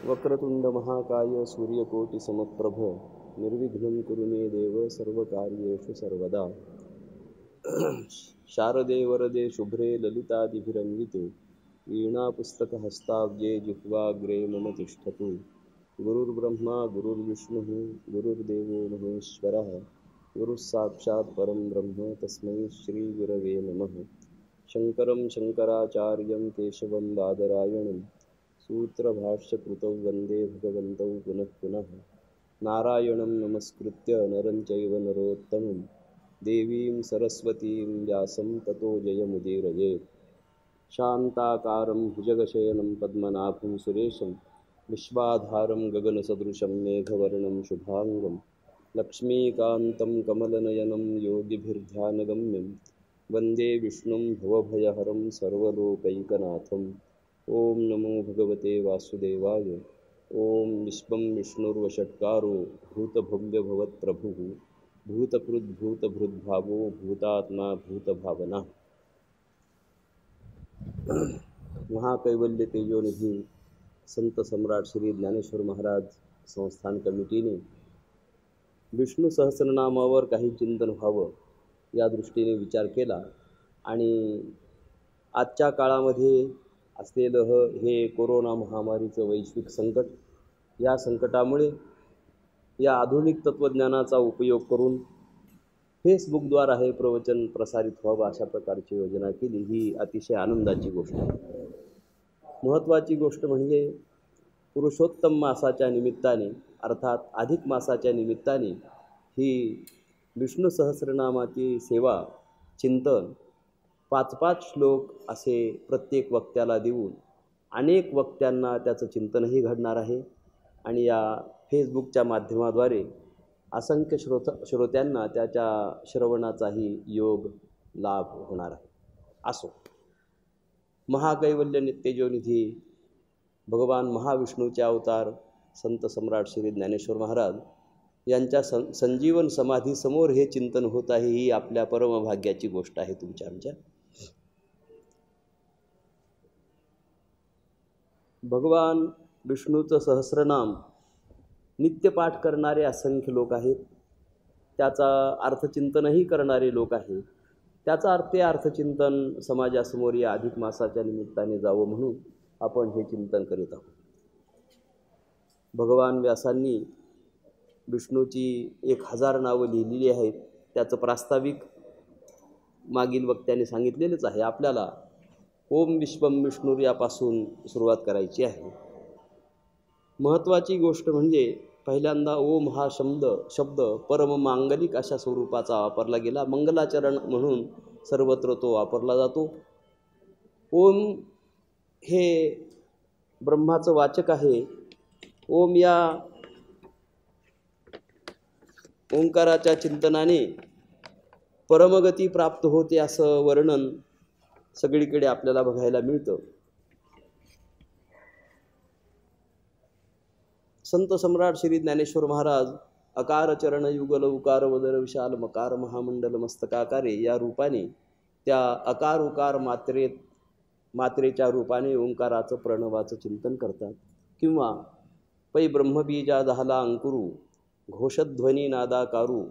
वक्रतुंड महाकाय सूर्यकोटिसमप्रभ निर्विघ्नं कुरु मे देव सर्वकार्येषु सर्वदा। शारदे वरदे शुभ्रे ललितादिभिरन्विते वीणापुस्तकहस्ताब्जे जिह्वाग्रे मम तिष्ठतु। गुरुर्ब्रह्मा गुरुर्विष्णुः गुरुर्देवो महेश्वरः गुरुः साक्षात् परं ब्रह्म तस्मै श्रीगुरवे नमः। शङ्करं शङ्कराचार्यं केशवं बादरायणं सूत्रभाष्यकृतौ वन्दे भगवन्तौ पुनः पुनः। नारायणं नमस्कृत्य नरं चैव नरोत्तमं देवीं सरस्वतीं व्यासं ततो जयमुदीरयेत्। शान्ताकारं भुजगशयनं पद्मनाभं सुरेशं विश्वाधारं गगनसदृशं मेघवर्णं शुभाङ्गं लक्ष्मीकान्तं कमलनयनं योगिभिर्ध्यानगम्यं वन्दे विष्णुं भवभयहरं सर्वलोकैकनाथम्। ओम नमो भगवते वासुदेवाय। ओम विश्वं विष्णुर्वषट्कारो भूतभव्यभवत्प्रभुः भूतकृद्भूतभृद्भावो भूतात्मा भूतभावना। महाकैवल्य तेजोनिधी संत सम्राट श्री ज्ञानेश्वर महाराज संस्थान कमिटीने विष्णू सहस्रनामावर काही चिंतन व्हावं या दृष्टीने विचार केला आणि आजच्या काळामध्ये असलेलं हे कोरोना महामारीचं वैश्विक संकट, या संकटामुळे या आधुनिक तत्त्वज्ञानाचा उपयोग करून फेसबुकद्वारा हे प्रवचन प्रसारित व्हावं अशा प्रकारची योजना केली। ही अतिशय आनंदाची गोष्ट आहे। महत्त्वाची गोष्ट म्हणजे पुरुषोत्तम मासाच्या निमित्ताने अर्थात अधिक मासाच्या निमित्ताने ही विष्णू सहस्रनामाची सेवा चिंतन 5-5 श्लोक असे प्रत्येक वक्त्याला देऊन अनेक वक्त्यांना त्याचं चिंतनही घडणार आहे आणि या फेसबुकच्या माध्यमाद्वारे असंख्य श्रोत्यांना त्याच्या श्रवणाचाही योग लाभ होणार आहे। असो, महाकैवल्य नित्यजोनिधी भगवान महाविष्णूचे अवतार संत सम्राट श्री ज्ञानेश्वर महाराज यांच्या संजीवन समाधीसमोर हे चिंतन होत आहे। ही आपल्या परमभाग्याची गोष्ट आहे तुमच्या आमच्या। भगवान विष्णूचं सहस्रनाम नित्यपाठ करणारे असंख्य लोक आहेत, त्याचा अर्थचिंतनही करणारे लोक आहेत। त्याचा अर्थचिंतन समाजासमोर या अधिक मासाच्या निमित्ताने जावं म्हणून आपण हे चिंतन करीत आहोत। भगवान व्यासांनी विष्णूची 1000 नावं लिहिलेली आहेत। त्याचं प्रास्ताविक मागील वक्त्याने सांगितलेलेच आहे। आपल्याला ओम विश्वं विष्णुर यापासून सुरुवात करायची आहे। महत्त्वाची गोष्ट म्हणजे पहिल्यांदा ओम हा शब्द परम मांगलिक अशा स्वरूपाचा वापरला गेला। मंगलाचरण म्हणून सर्वत्र तो वापरला जातो। ओम हे ब्रह्माचं वाचक आहे। ओम या ओंकाराच्या चिंतनाने परमगती प्राप्त होते असं वर्णन सगळीकडे आपल्याला बघायला मिळतं। संत सम्राट श्री ज्ञानेश्वर महाराज अकार चरण युगल उकार वदर विशाल मकार महामंडल मस्तकाकारे या रूपाने त्या अकार उकार मात्रेच्या रूपाने ओंकाराचं प्रणवाचं चिंतन करतात। किंवा पै ब्रह्मबीजा दहाला अंकुरू घोषध्वनी नादाकारू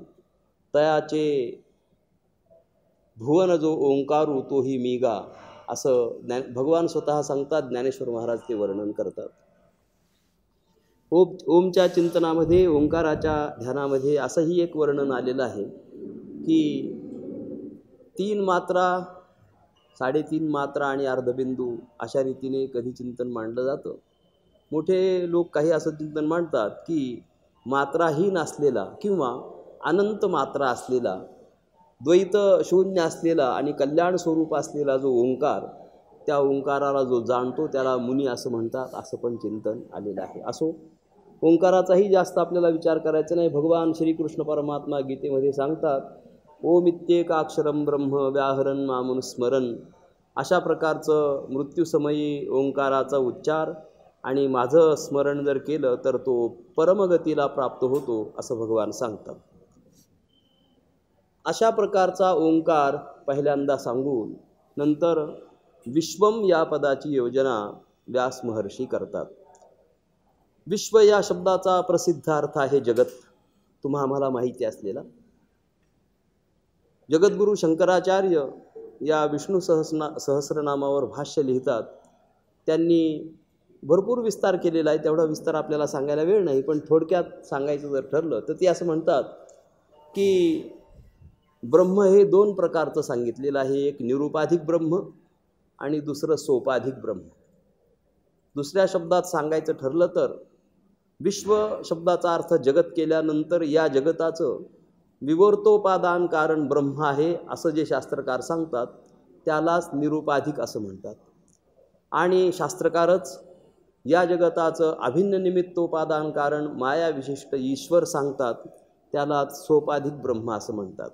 तयाचे भुवन जो ओंकारू तोही मीगा असं भगवान स्वतः सांगतात। ज्ञानेश्वर महाराज ते वर्णन करतात। ओमच्या चिंतनामध्ये ओंकाराच्या ध्यानामध्ये असंही एक वर्णन आलेलं आहे की 3 मात्रा 3.5 मात्रा आणि अर्धबिंदू अशा रीतीने कधी चिंतन मांडलं जातं। मोठे लोक काही असं चिंतन मांडतात की मात्राहीन असलेला किंवा अनंत मात्रा असलेला द्वैत शून्य असलेला आणि कल्याण स्वरूप असलेला जो ओंकार, त्या ओंकाराला जो जाणतो त्याला मुनी असं म्हणतात, असं पण चिंतन आलेलं आहे। असो, ओंकाराचाही जास्त आपल्याला विचार करायचा नाही। भगवान श्रीकृष्ण परमात्मा गीतेमध्ये सांगतात ओमित्येकाक्षरं ब्रह्म व्याहरन् मामनुस्मरन्। अशा प्रकारचं मृत्यूसमयी ओंकाराचा उच्चार आणि माझं स्मरण जर केलं तर तो परमगतीला प्राप्त होतो असं भगवान सांगतात। अशा प्रकारचा ओंकार पहिल्यांदा सांगून नंतर विश्वम या पदाची योजना व्यास महर्षी करतात। विश्व या शब्दाचा प्रसिद्ध अर्थ आहे जगत, तुम्हा आम्हाला माहिती असलेला. जगद्गुरू शंकराचार्य या विष्णू सहस्रनामावर भाष्य लिहितात. त्यांनी भरपूर विस्तार केलेला आहे, तेवढा विस्तार आपल्याला सांगायला वेळ नाही, पण थोडक्यात सांगायचं जर ठरलं तर ते असं म्हणतात की ब्रह्म हे दोन प्रकारचं सांगितलेलं आहे. एक निरुपाधिक ब्रह्म आणि दुसरं सोपाधिक ब्रह्म. दुसऱ्या शब्दात सांगायचं ठरलं तर विश्व शब्दाचा अर्थ जगत केल्यानंतर या जगताचं विवर्तोपादान कारण ब्रह्म आहे असं जे शास्त्रकार सांगतात त्यालाच निरुपाधिक असं म्हणतात. आणि शास्त्रकारच या जगताचं अभिन्न निमित्तोपादान कारण माया विशिष्ट ईश्वर सांगतात, त्यालाच सोपाधिक ब्रह्म असं म्हणतात.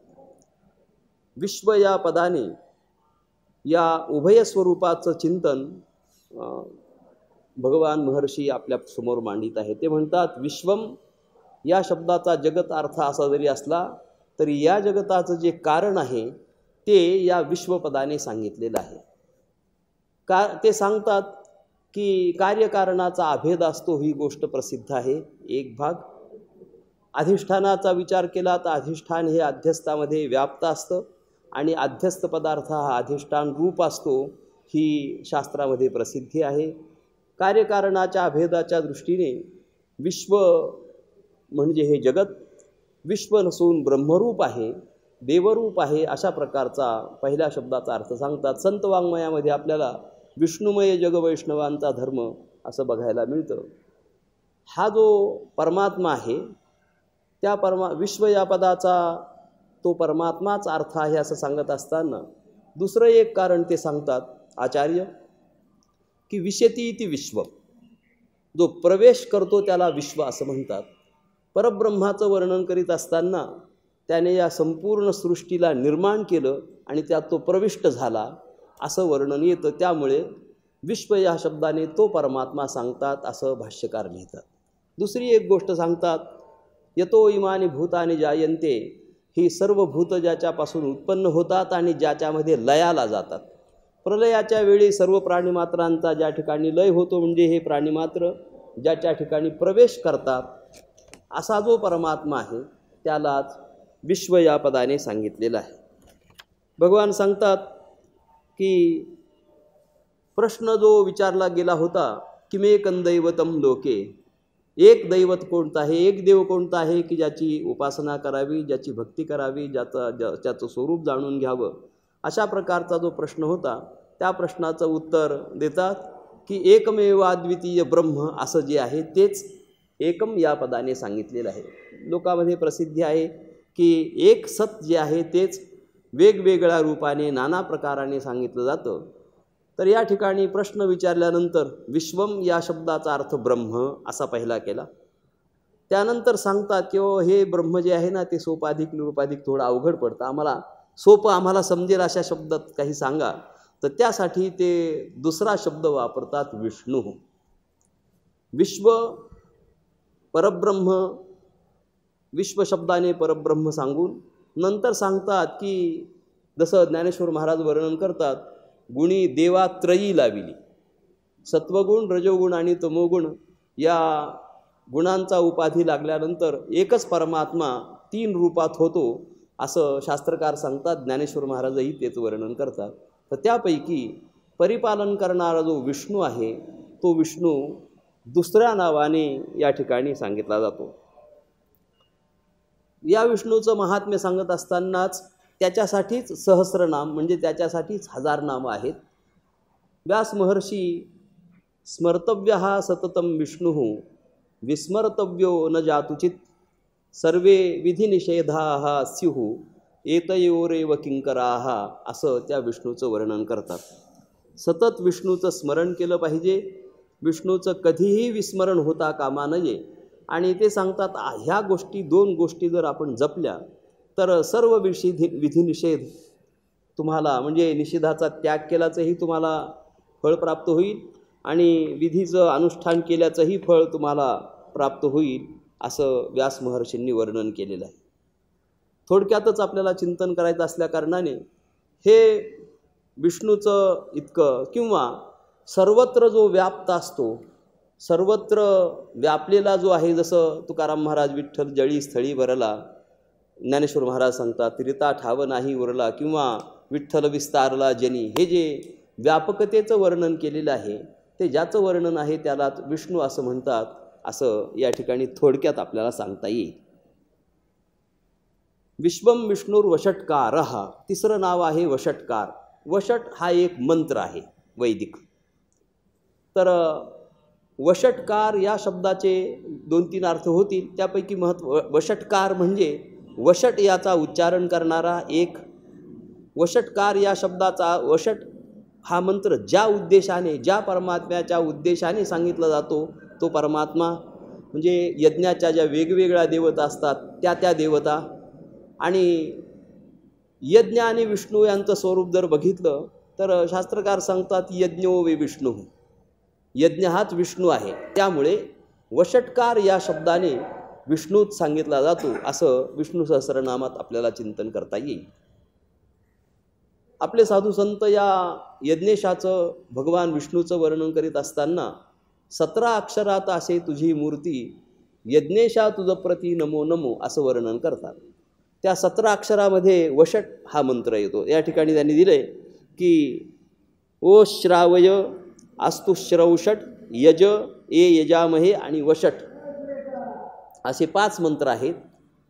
विश्व या पदाने या उभय स्वरूपाचं चिंतन भगवान महर्षी आपल्या समोर मांडित आहे. ते म्हणतात विश्वम या शब्दाचा जगत अर्थ असा जरी असला तरी या जगताचं जे कारण आहे ते या विश्वपदाने सांगितलेलं आहे. ते सांगतात की कार्यकारणाचा अभेद असतो, ही गोष्ट प्रसिद्ध आहे. एक भाग अधिष्ठानाचा विचार केला तर अधिष्ठान हे अध्यस्थामध्ये व्याप्त असतं आणि अध्यस्थ पदार्थ हा अधिष्ठान रूप असतो, ही शास्त्रामध्ये प्रसिद्धी आहे. कार्यकारणाच्या अभेदाच्या दृष्टीने विश्व म्हणजे हे जगत विश्व नसून ब्रह्मरूप आहे, देवरूप आहे, अशा प्रकारचा पहिल्या शब्दाचा अर्थ सांगतात. संत वाङ्मयामध्ये आपल्याला विष्णुमय जग वैष्णवांचा धर्म असं बघायला मिळतं. हा जो परमात्मा आहे त्या विश्व या पदाचा तो परमात्माच अर्थ आहे असं सांगत असताना दुसरं एक कारण ते सांगतात आचार्य की विशती इति विश्व, जो प्रवेश करतो त्याला विश्व असं म्हणतात. परब्रह्माचं वर्णन करीत असताना त्याने या संपूर्ण सृष्टीला निर्माण केलं आणि त्यात तो प्रविष्ट झाला असं वर्णन येतं. त्यामुळे विश्व या शब्दाने तो परमात्मा सांगतात असं भाष्यकार लिहितात. दुसरी एक गोष्ट सांगतात, यतो इमानी भूतानि जायन्ते, ही सर्व भूत ज्याच्यापासून उत्पन्न होतात आणि ज्याच्यामध्ये लयाला जातात. प्रलयाच्या वेळी सर्व प्राणीमात्रांचा ज्या ठिकाणी लय होतो म्हणजे हे प्राणीमात्र ज्याच्या ठिकाणी प्रवेश करतात असा जो परमात्मा आहे त्यालाच विश्व या पदाने सांगितलेलं आहे. भगवान सांगतात की प्रश्न जो विचारला गेला होता किमेकं दैवतम लोके, एक दैवत कोणतं आहे, एक देव कोणता आहे की ज्याची उपासना करावी, ज्याची भक्ती करावी, ज्याचं स्वरूप जाणून घ्यावं, अशा प्रकारचा जो प्रश्न होता त्या प्रश्नाचं उत्तर देतात की एकमेव अद्वितीय ब्रह्म असं जे आहे तेच एकम या पदाने सांगितलेलं आहे. लोकांमध्ये प्रसिद्धी आहे की एक सत जे आहे तेच वेगवेगळ्या रूपाने नाना प्रकाराने सांगितलं जातं. तर या ठिकाणी प्रश्न विचारल्यानंतर विश्वम या शब्दाचा अर्थ ब्रह्म असा पहिला केला. त्यानंतर सांगतात की हे ब्रह्म जे आहे ना ते सोपाधिक निरुपाधिक थोडं अवघड पडतं, आम्हाला सोपं आम्हाला समजेल अशा शब्दात काही सांगा. तर त्यासाठी ते दुसरा शब्द वापरतात विष्णू. विश्व परब्रह्म, विश्व शब्दाने परब्रह्म सांगून नंतर सांगतात की जसं ज्ञानेश्वर महाराज वर्णन करतात, गुणी देवा त्रयी लाविली, सत्वगुण रजोगुण आणि तमोगुण या गुणांचा उपाधी लागल्यानंतर एकच परमात्मा तीन रूपात होतो असं शास्त्रकार सांगतात. ज्ञानेश्वर महाराजही तेच वर्णन करतात. तर त्यापैकी परिपालन करणारा जो विष्णू आहे तो विष्णू दुसऱ्या नावाने या ठिकाणी सांगितला जातो. या विष्णूचं महात्म्य सांगत असतानाच त्याच्यासाठीच सहस्रनाम म्हणजे त्याच्यासाठीच 1000 नामं आहेत. व्यास महर्षी स्मर्तव्य हा सततम विष्णु विस्मर्तव्यो न जातुचित सर्वे विधिनिषेधा स्युः एतयोरेव किंकराः असं त्या विष्णूचं वर्णन करतात. सतत विष्णूचं स्मरण केलं पाहिजे, विष्णूचं कधीही विस्मरण होता कामा नये. आणि ते सांगतात ह्या गोष्टी दोन गोष्टी जर आपण जपल्या तर सर्व विधिनिषेध तुम्हाला म्हणजे निषेधाचा त्याग केल्याचंही तुम्हाला फळ प्राप्त होईल आणि विधीचं अनुष्ठान केल्याचंही फळ तुम्हाला प्राप्त होईल असं व्यास महर्षींनी वर्णन केलेलं आहे. थोडक्यातच आपल्याला चिंतन करायचं असल्याकारणाने हे विष्णूचं इतकं किंवा सर्वत्र जो व्याप्त असतो, सर्वत्र व्यापलेला जो आहे, जसं तुकाराम महाराज विठ्ठल जळी स्थळी भरला, ज्ञानेश्वर महाराज सांगतात तिरिता ठाव नाही उरला, किंवा विठ्ठल विस्तारला जनी, हे जे व्यापकतेचं वर्णन केलेलं आहे ते ज्याचं वर्णन आहे त्याला विष्णू असं म्हणतात, असं या ठिकाणी थोडक्यात आपल्याला सांगता येईल. विश्वम विष्णुर वषट्कारः, तिसरं नाव आहे वषट्कार. वषट हा एक मंत्र आहे वैदिक. तर वषट्कार या शब्दाचे 2-3 अर्थ होतील. त्यापैकी वषट्कार म्हणजे वषट याचा उच्चारण करणारा एक. वषट्कार या शब्दाचा, वषट हा मंत्र ज्या उद्देशाने, ज्या परमात्म्याच्या उद्देशाने सांगितला जातो तो परमात्मा, म्हणजे यज्ञाच्या ज्या वेगवेगळ्या देवता असतात त्या देवता. आणि यज्ञ आणि विष्णू यांचं स्वरूप जर बघितलं तर शास्त्रकार सांगतात यज्ञो वे विष्णू, यज्ञ हाच विष्णू आहे. त्यामुळे वषट्कार या शब्दाने विष्णूच सांगितला जातो, असं विष्णू सहस्रनामात आपल्याला चिंतन करता येईल. आपले साधू संत या यज्ञेशाचं, भगवान विष्णूचं वर्णन करीत असताना 17 अक्षरात असे तुझी मूर्ती, यज्ञेशा तुझ प्रती नमो नमो असं वर्णन करतात. त्या 17 अक्षरामध्ये वषट हा मंत्र येतो. या ठिकाणी त्यांनी दिले की ओ श्रावय अस्तु श्रौषट यज ए यजामहे आणि वषट असे 5 मंत्र आहेत.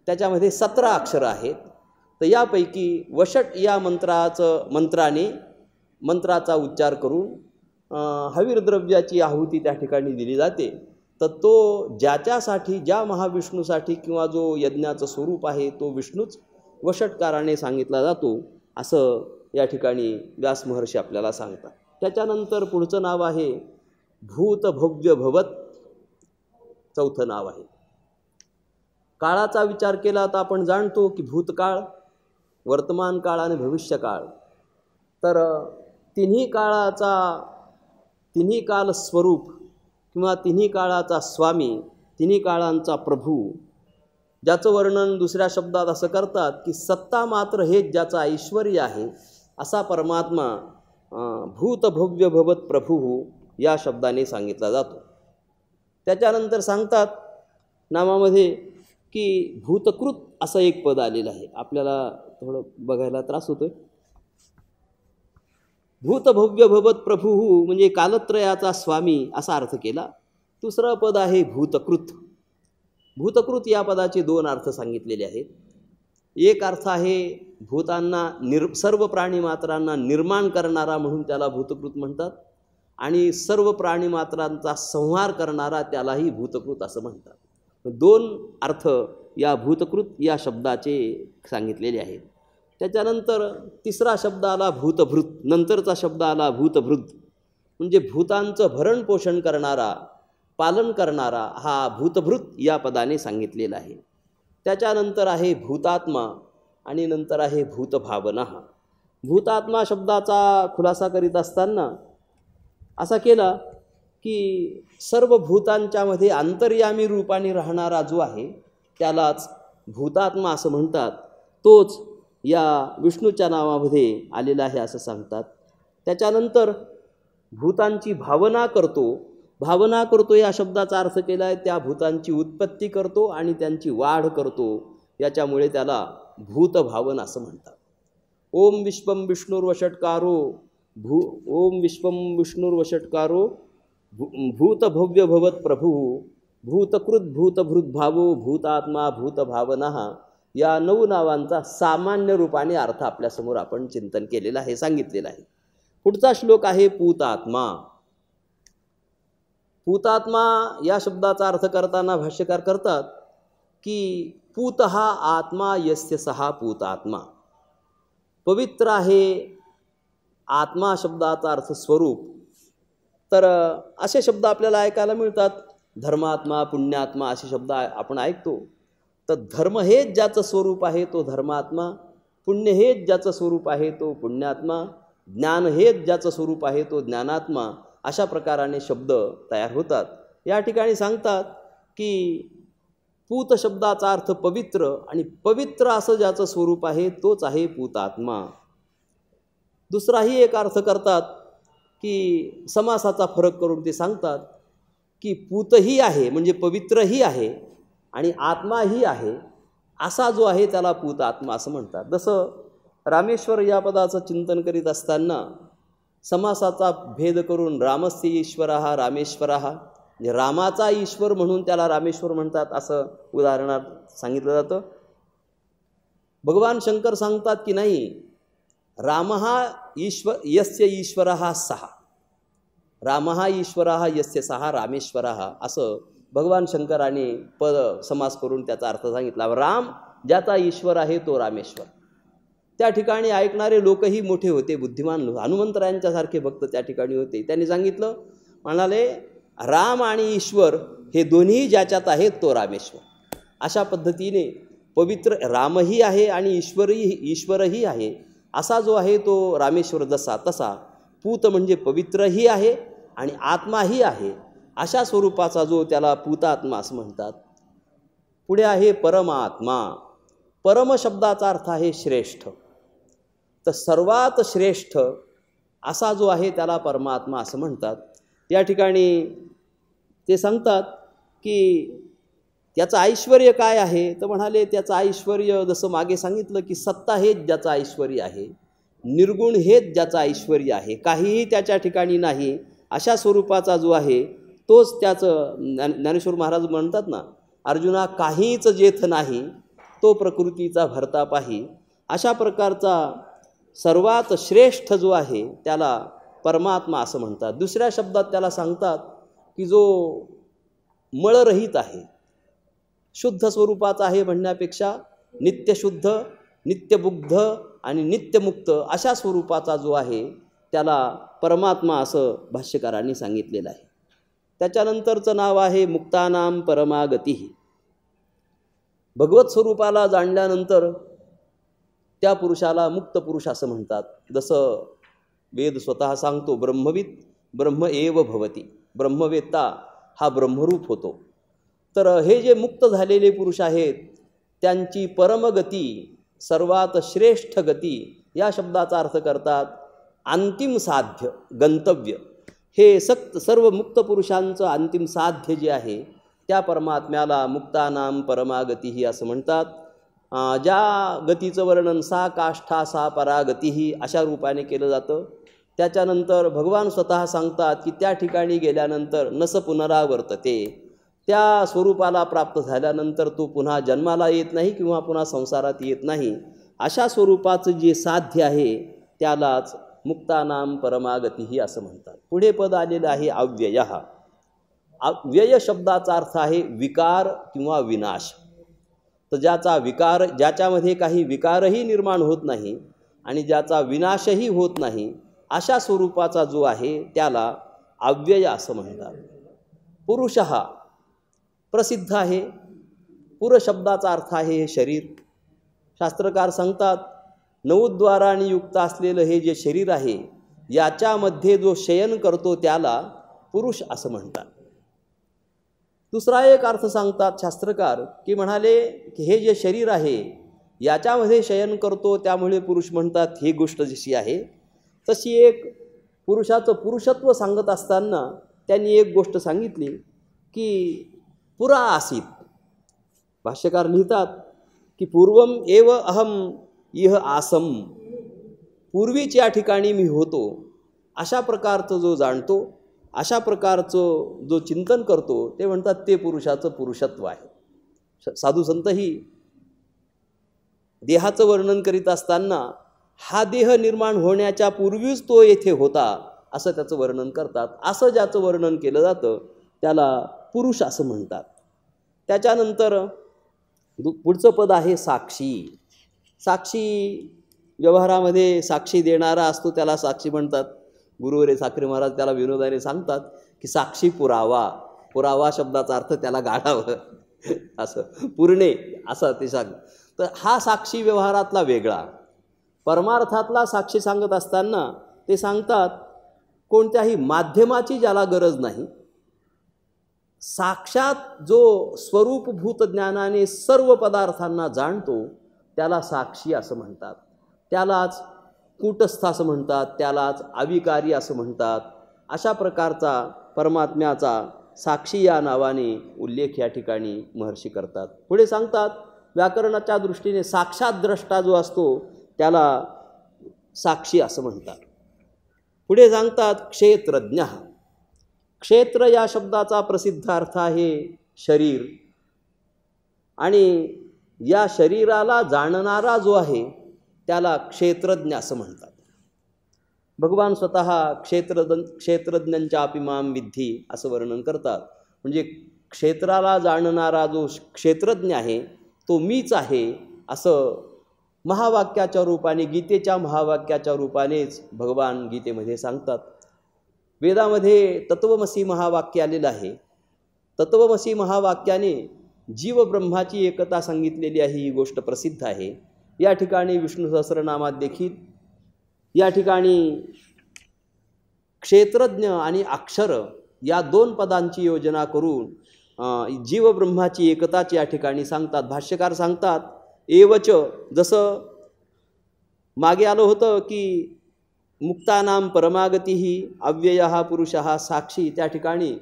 त्याच्यामध्ये 17 अक्षरं आहेत. तर यापैकी वषट या मंत्राचा उच्चार करून हविर्द्रव्याची आहुती त्या ठिकाणी दिली जाते. तर तो ज्याच्यासाठी, ज्या महाविष्णूसाठी किंवा जो यज्ञाचं स्वरूप आहे तो विष्णूच वषटकाराने सांगितला जातो, असं या ठिकाणी व्यास महर्षी आपल्याला सांगतात. त्याच्यानंतर पुढचं नाव आहे भूतभव्य भवत, चौथं नाव आहे. काळाचा विचार केला तर आपण जाणतो की भूतकाळ, वर्तमान काळ आणि भविष्यकाळ. तर तिन्ही काल स्वरूप किंवा तिन्ही काळाचा स्वामी, तिन्ही काळांचा प्रभू, ज्याचं वर्णन दुसऱ्या शब्दात असं करतात की सत्ता मात्र हेच ज्याचं ऐश्वर्य आहे, असा परमात्मा भूतभव्य भवत प्रभू या शब्दाने सांगितला जातो. त्याच्यानंतर सांगतात नामामध्ये की भूतकृत असं एक पद आलेलं आहे. आपल्याला थोडं बघायला त्रास होतोय. भूतभव्य भवत प्रभू म्हणजे कालत्रयाचा स्वामी असा अर्थ केला. दुसरं पद आहे भूतकृत. भूतकृत या पदाचे 2 अर्थ सांगितलेले आहेत. एक अर्थ आहे भूतांना सर्व प्राणीमात्रांना निर्माण करणारा म्हणून त्याला भूतकृत म्हणतात, आणि सर्व प्राणीमात्रांचा संहार करणारा त्यालाही भूतकृत असं म्हणतात. 2 अर्थ या भूतकृत या शब्दाचे सांगितलेले आहेत. त्याच्यानंतर तिसरा शब्द आला भूतभृत, नंतरचा शब्द आला भूतभृत, म्हणजे भूतांचं भरण पोषण करणारा, पालन करणारा हा भूतभृत या पदाने सांगितलेला आहे. त्याच्यानंतर आहे भूतात्मा आणि नंतर आहे भूतभावना. भूतात्मा शब्दाचा खुलासा करीत असताना असा केला की सर्व भूतांच्यामध्ये अंतर्यामी रूपाने राहणारा जो आहे त्यालाच भूतात्मा असं म्हणतात. तोच या विष्णूच्या नावामध्ये आलेला आहे असं सांगतात. त्याच्यानंतर भूतांची भावना करतो या शब्दाचा अर्थ केला आहे त्या भूतांची उत्पत्ती करतो आणि त्यांची वाढ करतो, याच्यामुळे त्याला भूतभावन असं म्हणतात. ओम विश्वम विष्णुर्वषट्कारो ओम विश्वम विष्णुर्वषट्कारो भूतभव्य भवत प्रभू भूतकृत भूतभृत भावो भूतात्मा भूतभावना, या 9 नावांचा सामान्य रूपाने अर्थ आपल्यासमोर आपण चिंतन केलेलं आहे, सांगितलेलं आहे. पुढचा श्लोक आहे पूतात्मा. पूतात्मा या शब्दाचा अर्थ करताना भाष्यकार करतात की पूत हा आत्मा यस्य सहा पूतात्मा. पवित्र आहे आत्मा शब्दाचा अर्थ स्वरूप. तर असे शब्द आपल्याला ऐकायला मिळतात. धर्मात्मा, पुण्यात्मा असे शब्द आपण ऐकतो. तर धर्म हेच ज्याचं स्वरूप आहे तो धर्मात्मा, पुण्य हेच ज्याचं स्वरूप आहे तो पुण्यात्मा, ज्ञान हेच ज्याचं स्वरूप आहे तो ज्ञानात्मा, अशा प्रकाराने शब्द तयार होतात. या ठिकाणी सांगतात की पूत शब्दाचा अर्थ पवित्र, आणि पवित्र असं ज्याचं स्वरूप आहे तोच आहे पूतात्मा. दुसराही एक अर्थ करतात की समासाचा फरक करून ते सांगतात की पूतही आहे म्हणजे पवित्रही आहे आणि आत्माही आहे, असा जो आहे त्याला पूत आत्मा असं म्हणतात. जसं रामेश्वर या पदाचं चिंतन करीत असताना समासाचा भेद करून रामस्य ईश्वरः रामेश्वरः, म्हणजे रामाचा ईश्वर म्हणून त्याला रामेश्वर म्हणतात असं उदाहरणार्थ सांगितलं जातं. भगवान शंकर सांगतात की नाही, रामः यस्य ईश्वरः सः, रामः ईश्वरः यस्य सः रामेश्वरः, असं भगवान शंकराने पद समास करून त्याचा अर्थ सांगितला. राम ज्याचा ईश्वर आहे तो रामेश्वर. त्या ठिकाणी ऐकणारे लोकही मोठे होते, बुद्धिमान लोक, हनुमंतरायांच्यासारखे भक्त त्या ठिकाणी होते. त्यांनी सांगितलं, म्हणाले राम आणि ईश्वर हे दोन्ही ज्याच्यात आहेत तो रामेश्वर. अशा पद्धतीने पवित्र रामही आहे आणि ईश्वरही आहे, असा जो आहे तो रामेश्वर. जसा तसा पूत म्हणजे पवित्रही आहे आणि आत्माही आहे, अशा स्वरूपाचा जो त्याला पूतात्मा असं म्हणतात. पुढे आहे परमात्मा. परम शब्दाचा अर्थ आहे श्रेष्ठ. तर सर्वात श्रेष्ठ असा जो आहे त्याला परमात्मा असं म्हणतात. या ठिकाणी ते सांगतात की त्याचं ऐश्वर काय आहे, तर म्हणाले त्याचं ऐश्वर जसं मागे सांगितलं की सत्ता हेच ज्याचं ऐश्वर आहे, निर्गुण हेच ज्याचं ऐश्वर आहे, काहीही त्याच्या ठिकाणी नाही, अशा स्वरूपाचा जो आहे तोच त्याचं. ज्ञानेश्वर महाराज म्हणतात ना, अर्जुना काहीच जेथ नाही तो प्रकृतीचा भरता पाही, अशा प्रकारचा सर्वात श्रेष्ठ जो आहे त्याला परमात्मा असं म्हणतात. दुसऱ्या शब्दात त्याला सांगतात की जो मळरहित आहे, शुद्ध स्वरूपाचा आहे म्हणण्यापेक्षा नित्यशुद्ध, नित्यबुद्ध आणि नित्यमुक्त अशा स्वरूपाचा जो आहे त्याला परमात्मा असं भाष्यकारांनी सांगितलेलं आहे. त्याच्यानंतरचं नाव आहे मुक्तानाम परमागती. भगवत स्वरूपाला जाणल्यानंतर त्या पुरुषाला मुक्त पुरुष असं म्हणतात. जसं वेद स्वतः सांगतो, ब्रह्मविद ब्रह्म एव भवती, ब्रह्मवेत्ता हा ब्रह्मरूप होतो. तर हे जे मुक्त झालेले पुरुष आहेत त्यांची परमगती, सर्वात श्रेष्ठ गती, या शब्दाचा अर्थ करतात अंतिम साध्य, गंतव्य. हे सर्व मुक्त पुरुषांचं अंतिम साध्य जे आहे त्या परमात्म्याला मुक्तानाम परमागतीही असं म्हणतात. ज्या गतीचं वर्णन सा काष्ठा सा परागतीही अशा रूपाने केलं जातं. त्याच्यानंतर भगवान स्वतः सांगतात की त्या ठिकाणी गेल्यानंतर नस पुनरावर्तते, त्या स्वरूपाला प्राप्त झाल्यानंतर तो पुन्हा जन्माला येत नाही किंवा पुन्हा संसारात येत नाही. अशा स्वरूपाचं जे साध्य आहे त्यालाच मुक्तानाम परमागतीही असं म्हणतात. पुढे पद आलेलं आहे अव्ययः. व्यय शब्दाचा अर्थ आहे विकार किंवा विनाश. तर ज्याचा विकार, ज्याच्यामध्ये काही विकारही निर्माण होत नाही आणि ज्याचा विनाशही होत नाही, अशा स्वरूपाचा जो आहे त्याला अव्यय असं म्हणतात. पुरुषः प्रसिद्ध आहे. पुर शब्दाचा अर्थ आहे हे शरीर. शास्त्रकार सांगतात 9 द्वारांनी युक्त असलेलं हे जे शरीर आहे याच्यामध्ये जो शयन करतो त्याला पुरुष असं म्हणतात. दुसरा एक अर्थ सांगतात शास्त्रकार की म्हणाले की हे जे शरीर आहे याच्यामध्ये शयन करतो त्यामुळे पुरुष म्हणतात. ही गोष्ट जशी आहे तशी एक पुरुषाचं पुरुषत्व सांगत असताना त्यांनी एक गोष्ट सांगितली की पुरा आसीत. भाष्यकार लिहितात की पूर्वम एव अहम इह आसम, पूर्वीच या ठिकाणी मी होतो. अशा प्रकारचं जो जाणतो, अशा प्रकारचं जो चिंतन करतो ते म्हणतात ते पुरुषाचं पुरुषत्व आहे. साधू संतही देहाचं वर्णन करीत असताना हा देह निर्माण होण्याच्या पूर्वीच तो येथे होता असं त्याचं वर्णन करतात. असं ज्याचं वर्णन केलं जातं त्याला पुरुष असं म्हणतात. त्याच्यानंतर पुढचं पद आहे साक्षी. साक्षी व्यवहारामध्ये साक्षी देणारा असतो त्याला साक्षी म्हणतात. गुरुवरे साखरे महाराज त्याला विनोदाने सांगतात की साक्षी पुरावा. पुरावा शब्दाचा अर्थ त्याला गाढावं असं, पुरणे असं ते सांग. तर हा साक्षी व्यवहारातला वेगळा. परमार्थातला साक्षी सांगत असताना ते सांगतात कोणत्याही माध्यमाची ज्याला गरज नाही, साक्षात जो स्वरूपभूत ज्ञानाने सर्व पदार्थांना जाणतो त्याला साक्षी असं म्हणतात. त्यालाच कूटस्थ असं म्हणतात, त्यालाच अविकारी असं म्हणतात. अशा प्रकारचा परमात्म्याचा साक्षी या नावाने उल्लेख या ठिकाणी महर्षी करतात. पुढे सांगतात व्याकरणाच्या दृष्टीने साक्षात द्रष्टा जो असतो त्याला साक्षी असं म्हणतात. पुढे सांगतात क्षेत्रज्ञ. क्षेत्र या शब्दाचा प्रसिद्ध अर्थ आहे शरीर, आणि या शरीराला जाणणारा जो आहे त्याला क्षेत्रज्ञ असं म्हणतात. भगवान स्वतः क्षेत्रज्ञांच्या अपिमाम विद्धी असं वर्णन करतात. म्हणजे क्षेत्राला जाणणारा जो क्षेत्रज्ञ आहे तो मीच आहे असं महावाक्याच्या रूपाने, गीतेच्या महावाक्याच्या रूपानेच भगवान गीतेमध्ये सांगतात. वेदामध्ये तत्वमसी महावाक्य आलेलं आहे. तत्वमसी महावाक्याने जीव ब्रह्माची एकता सांगितलेली आहे. ही गोष्ट प्रसिद्ध आहे. या ठिकाणी विष्णू सहस्रनामात देखील या ठिकाणी क्षेत्रज्ञ आणि अक्षर या दोन पदांची योजना करून जीवब्रह्माची एकताच या ठिकाणी सांगतात. भाष्यकार सांगतात एवच, जसं मागे आलं होतं की मुक्तानाम परमागतीही अव्ययः पुरुषः साक्षी, त्या ठिकाणी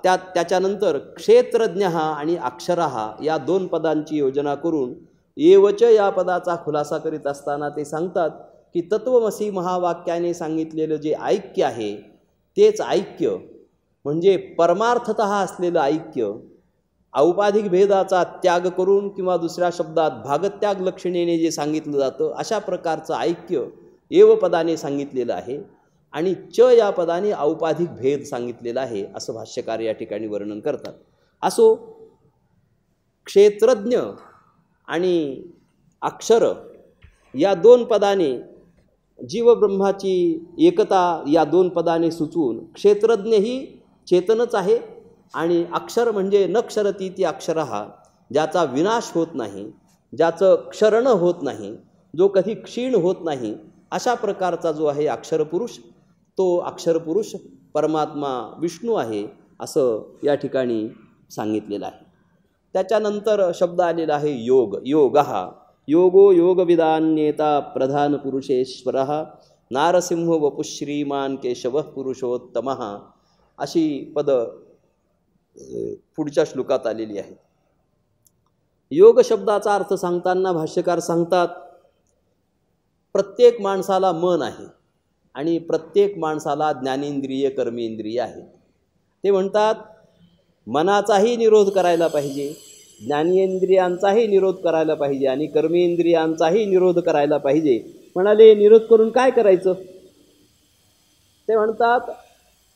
त्याच्यानंतर क्षेत्रज्ञ आणि अक्षरः या दोन पदांची योजना करून एवच या पदाचा खुलासा करीत असताना ते सांगतात की तत्वमसी महावाक्याने सांगितलेलं जे ऐक्य आहे तेच ऐक्य म्हणजे परमार्थतः असलेलं ऐक्य. औपाधिक भेदाचा त्याग करून किंवा दुसऱ्या शब्दात भागत्याग लक्षणेने जे सांगितलं जातं अशा प्रकारचं ऐक्य एव पदाने सांगितलेलं आहे, आणि च या पदाने औपाधिक भेद सांगितलेला आहे असं भाष्यकार या ठिकाणी वर्णन करतात. असो, क्षेत्रज्ञ आणि अक्षर या दोन पदाने जीवब्रह्माची एकता या दोन पदाने सुचवून क्षेत्रज्ञ ही चेतनच आहे, आणि अक्षर म्हणजे न क्षरती ती अक्षर हा, ज्याचा विनाश होत नाही, ज्याचं क्षरण होत नाही, जो कधी क्षीण होत नाही, अशा प्रकारचा जो आहे अक्षरपुरुष, तो अक्षरपुरुष परमात्मा विष्णू आहे असं या ठिकाणी सांगितलेलं आहे. त्याच्यानंतर शब्द आलेला आहे योग. योगः योगो योगविदान्येता प्रधान पुरुषेश्वरः नारसिंह वपु श्रीमान केशवः पुरुषोत्तमः, अशी पद पुढच्या श्लोकात आलेली आहे. योग शब्दाचा अर्थ सांगताना भाष्यकार सांगतात प्रत्येक माणसाला मन आहे आणि प्रत्येक माणसाला ज्ञानेंद्रिय कर्मेंद्रिय आहेत. ते म्हणतात मनाचाही निरोध करायला पाहिजे, ज्ञानेंद्रियांचाही निरोध करायला पाहिजे आणि कर्मेंद्रियांचाही निरोध करायला पाहिजे. म्हणाले निरोध करून काय करायचं? ते म्हणतात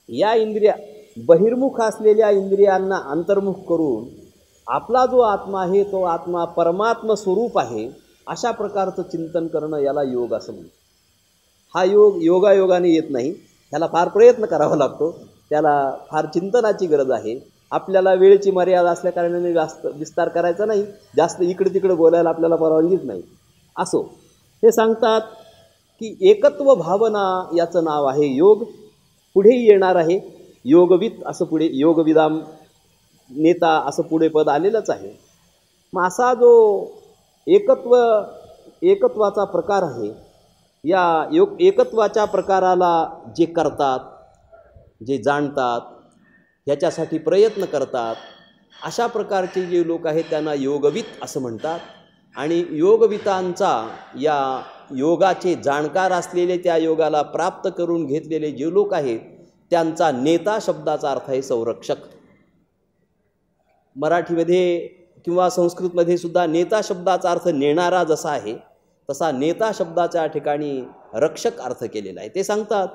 या इंद्रिया बहिर्मुख असलेल्या इंद्रियांना अंतर्मुख करून आपला जो आत्मा आहे तो आत्मा परमात्म स्वरूप आहे अशा प्रकारचं चिंतन करणं याला योग असं म्हणतात. हा योग योगायोगाने येत नाही, त्याला फार प्रयत्न करावा लागतो, त्याला फार चिंतनाची गरज आहे. आपल्याला वेळेची मर्यादा असल्या कारणाने जास्त विस्तार करायचा नाही, जास्त इकडे तिकडे बोलायला आपल्याला परवानगीच नाही. असो, हे सांगतात की एकत्व भावना याचं नाव आहे योग. पुढेही येणार आहे योगविद असं, पुढे योगविदाम नेता असं पुढे पद आलेलंच आहे. मग असा जो एकत्वाचा प्रकार आहे, या एकत्वाच्या प्रकाराला जे करतात, जे जाणतात, ह्याच्यासाठी प्रयत्न करतात, अशा प्रकारचे जे लोक आहेत त्यांना योगविद असं म्हणतात. आणि योगवितांचा, या योगाचे जाणकार असलेले, त्या योगाला प्राप्त करून घेतलेले जे लोक आहेत त्यांचा नेता शब्दाचा अर्थ आहे संरक्षक. मराठीमध्ये किंवा संस्कृतमध्ये सुद्धा नेता शब्दाचा अर्थ नेणारा जसा आहे तसा नेता शब्दाच्या ठिकाणी रक्षक अर्थ केलेला आहे. ते सांगतात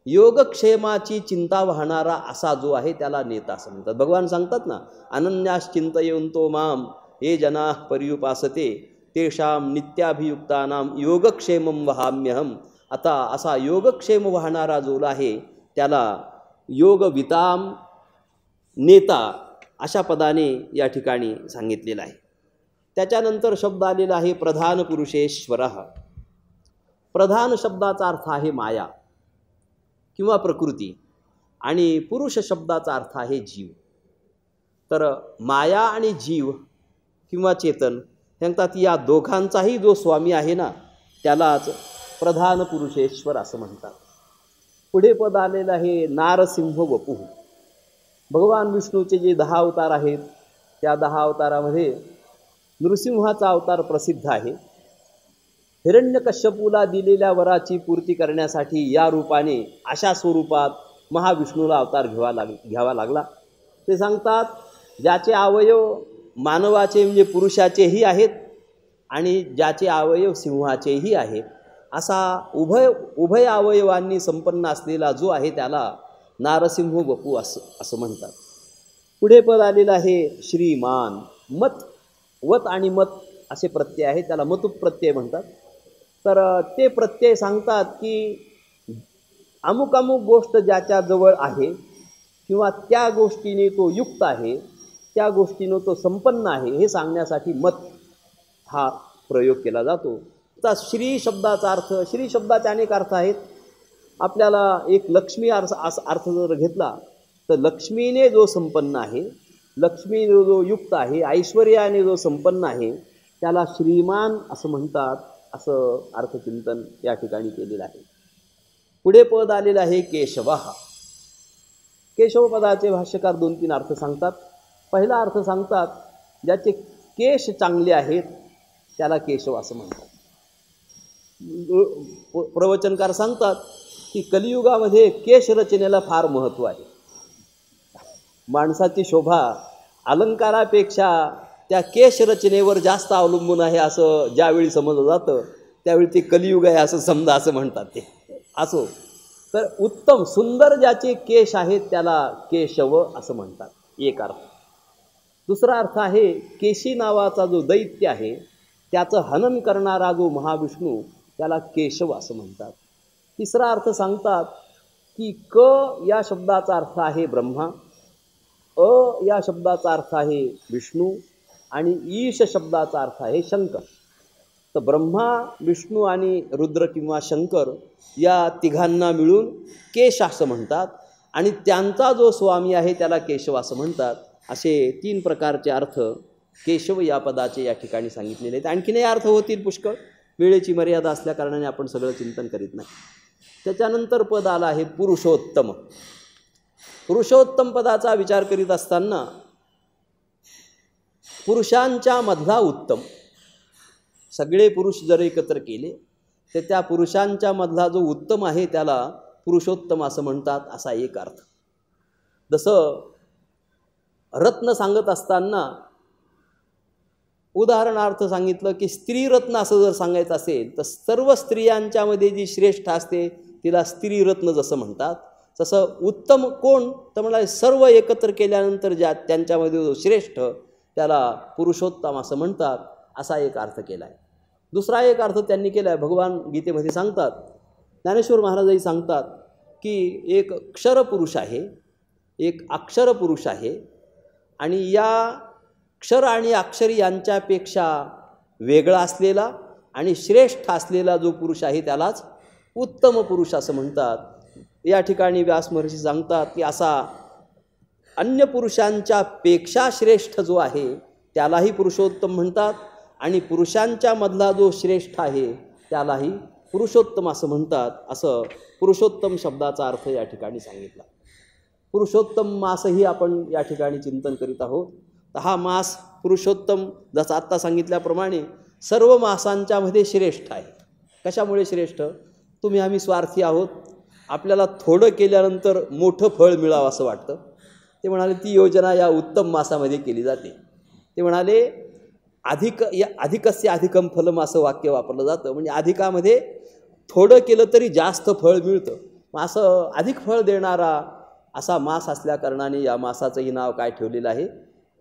योगक्षेमाची चिंता वाहणारा असा जो आहे त्याला नेता असं म्हणतात. भगवान सांगतात ना, अनन्यास चिंतयन्तो माम ये जनाः पर्युपासते तेषां नित्याभियुक्तानां योगक्षेमं वहाम्यहम. आता असा योगक्षेम वाहणारा जो आहे त्याला योगविताम नेता अशा पदाने या ठिकाणी सांगितलेलं आहे. त्याच्यानंतर शब्द आलेला आहे प्रधान पुरुषेश्वरः. प्रधान शब्दाचा अर्थ आहे माया किंवा प्रकृती, आणि पुरुष शब्दाचा अर्थ आहे जीव. तर माया आणि जीव किंवा चेतन सांगतात या दोघांचाही जो स्वामी आहे ना त्यालाच प्रधान पुरुषेश्वर असं म्हणतात. पुढे पद आलेलं आहे नारसिंह वपुः. भगवान विष्णूचे जे 10 अवतार आहेत त्या 10 अवतारामध्ये नृसिंहाचा अवतार प्रसिद्ध आहे. हिरण्यकश्यपूला दिलेल्या वराची पूर्ती करण्यासाठी या रूपाने अशा स्वरूपात महाविष्णूला अवतार घ्यावा लागला. ते सांगतात ज्याचे अवयव मानवाचे म्हणजे पुरुषाचेही आहेत आणि ज्याचे अवयव सिंहाचेही आहेत असा उभय अवयवांनी संपन्न असलेला जो आहे त्याला नारसिंह वपू असं म्हणतात. पुढे पद आलेलं आहे श्रीमान. मत, वत आणि मत असे प्रत्यय आहेत, त्याला मतुप प्रत्यय म्हणतात. तर ते प्रत्यय सांगतात की अमुक अमुक गोष्ट ज्याच्याजवळ आहे किंवा त्या गोष्टीने तो युक्त आहे, त्या गोष्टीनं तो संपन्न आहे हे सांगण्यासाठी मत हा प्रयोग केला जातो. आता श्री शब्दाचा अर्थ, श्री शब्दाचे अनेक अर्थ आहेत. आपल्याला एक लक्ष्मी अर्थ जर घेतला तर लक्ष्मीने जो संपन्न आहे, लक्ष्मीने जो युक्त आहे, ऐश्वर्याने जो संपन्न आहे त्याला श्रीमान असं म्हणतात, असं अर्थचिंतन या ठिकाणी केलेलं आहे. पुढे पद आलेलं आहे केशव. केशव पदाचे भाष्यकार 2-3 अर्थ सांगतात. पहिला अर्थ सांगतात ज्याचे केश चांगले आहेत त्याला केशव असं म्हणतात. प्रवचनकार सांगतात की कलियुगामध्ये केश रचनेला फार महत्त्व आहे. माणसाची शोभा अलंकारापेक्षा त्या केश रचनेवर जास्त अवलंबून आहे असं ज्यावेळी समजलं जातं त्यावेळी ते कलियुग आहे असं समजा, असं म्हणतात ते. असो, तर उत्तम सुंदर ज्याचे केश आहेत त्याला केशव असं म्हणतात, एक अर्थ. दुसरा अर्थ आहे केशी नावाचा जो दैत्य आहे त्याचं हनन करणारा जो महाविष्णू त्याला केशव असं म्हणतात. तिसरा अर्थ सांगतात की क या शब्दाचा अर्थ आहे ब्रह्मा, अ या शब्दाचा अर्थ आहे विष्णू आणि ईश शब्दाचा अर्थ आहे शंकर. तर ब्रह्मा, विष्णू आणि रुद्र किंवा शंकर या तिघांना मिळून केश असं म्हणतात आणि त्यांचा जो स्वामी आहे त्याला केशव असं म्हणतात. असे 3 प्रकारचे अर्थ केशव या पदाचे या ठिकाणी सांगितलेले आहेत. आणखीनही अर्थ होतील पुष्कळ, वेळेची मर्यादा असल्याकारणाने आपण सगळं चिंतन करीत नाही. त्याच्यानंतर पद आला आहे पुरुषोत्तम. पुरुषोत्तम पदाचा विचार करीत असताना पुरुषांच्या मधला उत्तम, सगळे पुरुष जर एकत्र केले तर त्या पुरुषांच्या मधला जो उत्तम आहे त्याला पुरुषोत्तम असं म्हणतात, असा एक अर्थ. जसं रत्न सांगत असताना उदाहरणार्थ सांगितलं की स्त्रीरत्न असं जर सांगायचं असेल तर सर्व स्त्रियांच्यामध्ये जी श्रेष्ठ असते तिला स्त्रीरत्न जसं म्हणतात, तसं उत्तम कोण तर म्हणाले सर्व एकत्र केल्यानंतर ज्या त्यांच्यामध्ये जो श्रेष्ठ त्याला पुरुषोत्तम असं म्हणतात, असा एक अर्थ केला आहे. दुसरा एक अर्थ त्यांनी केला आहे, भगवान गीतेमध्ये सांगतात, ज्ञानेश्वर महाराजही सांगतात की एक क्षर पुरुष आहे, एक अक्षर पुरुष आहे आणि या क्षर आणि अक्षर यांच्यापेक्षा वेगळा असलेला आणि श्रेष्ठ असलेला जो पुरुष आहे त्यालाच उत्तम पुरुष असं म्हणतात. या ठिकाणी व्यास महर्षी सांगतात की असा अन्य पुरुषांच्या पेक्षा श्रेष्ठ जो आहे त्यालाही पुरुषोत्तम म्हणतात आणि पुरुषांच्या मधला जो श्रेष्ठ आहे त्यालाही पुरुषोत्तम असं म्हणतात. असं पुरुषोत्तम शब्दाचा अर्थ या ठिकाणी सांगितला. पुरुषोत्तम मासही आपण या ठिकाणी चिंतन करीत आहोत. तर हा मास पुरुषोत्तम जसं आत्ता सांगितल्याप्रमाणे सर्व मासांच्यामध्ये श्रेष्ठ आहे. कशामुळे श्रेष्ठ? आम्ही स्वार्थी आहोत, आपल्याला थोडं केल्यानंतर मोठं फळ मिळावं असं वाटतं. ते म्हणाले ती योजना या उत्तम मासामध्ये केली जाते. ते म्हणाले अधिकस्य अधिकम फलम असं वाक्य वापरलं जातं, म्हणजे अधिकामध्ये थोडं केलं तरी जास्त फळ मिळतं. मग असं अधिक फळ देणारा असा मास असल्याकारणाने या मासाचंही नाव काय ठेवलेलं आहे?